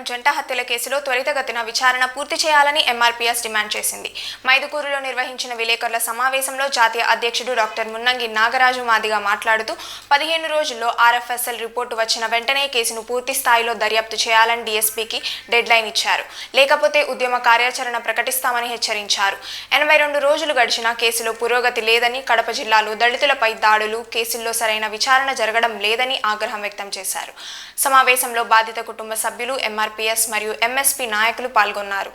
జంట హత్యల కేసులో త్వరితగతిన విచారణ పూర్తి చేయాలని ఎంఆర్పీఎస్ డిమాండ్ చేసింది. మైదుకూరులో నిర్వహించిన విలేకరుల సమావేశంలో జాతీయ అధ్యక్షుడు డాక్టర్ మున్నంగి నాగరాజు మాదిగ మాట్లాడుతూ 15 రోజుల్లో ఆర్ఎఫ్ఎస్ఎల్ రిపోర్టు వచ్చిన వెంటనే కేసును పూర్తి స్థాయిలో దర్యాప్తు చేయాలని డీఎస్పీకి డెడ్లైన్ ఇచ్చారు. లేకపోతే ఉద్యమ కార్యాచరణ ప్రకటిస్తామని హెచ్చరించారు. 82 రోజులు గడిచినా కేసులో పురోగతి లేదని, కడప జిల్లాలో దళితులపై దాడులు, కేసుల్లో సరైన విచారణ జరగడం లేదని ఆగ్రహం వ్యక్తం చేశారు. సమావేశంలో బాధిత కుటుంబ సభ్యులు, ఎంఆర్పీఎస్ మరియు ఎంఎస్పీ నాయకులు పాల్గొన్నారు.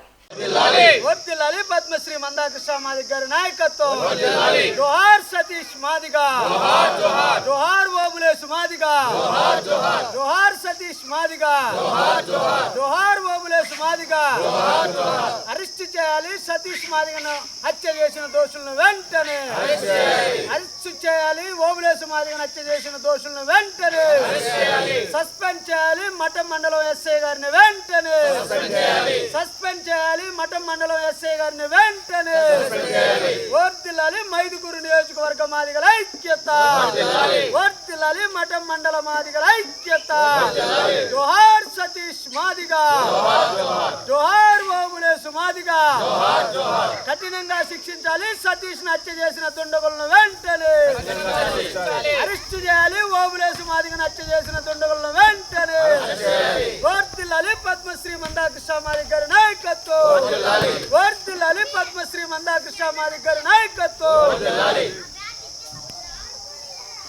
వర్ధిల్లాలి పద్మశ్రీ మందాకృష్ణ మాదిగ గారి నాయకత్వం. జోహార్ సతీష్ మాదిగ, జోహార్ ఓబులేసు మాదిగ, జోహార్ సతీష్ మాదిగ, జోహార్ ఓబులేసు మాదిగ. అరెస్ట్ చేయాలి సతీష్ మాదిగను హత్య చేసిన దోషులను వెంటనే అరెస్ట్ చేయాలి. ఓబులేసు మాదిగను హత్య చేసిన దోషులను వెంటనే సస్పెండ్ చేయాలి. మఠం మండలం ఎస్ఐ గారిని వెంటనే సస్పెండ్ చేయాలి. మఠం మండలం ఎస్ఐ గారిని వెంటనే వర్ధిల్లాలి. మైదుకూరు నియోజకవర్గ మాదిగల ఐక్యత, వర్ధిల్లాలి. మఠం మండల మాదిగల ఐక్యత. జోహార్ సతీష్ మాదిగ, జోహార్ ఓబులేసు మాదిగ. కఠినంగా శిక్షించాలి. సతీష్ ను హత్య చేసిన దుండగులను వెంటనే అరెస్ట్ చేయాలి. ఓబులేసు మాదిగను హత్య చేసిన దుండగులను వెంటనే వర్ధిల్లాలి. పద్మశ్రీ మందాకృష్ణ మాదిగ గారి నాయకత్వం, వర్ధిల్లాలి. పద్మశ్రీ మందాకృష్ణ మాదిగ గారి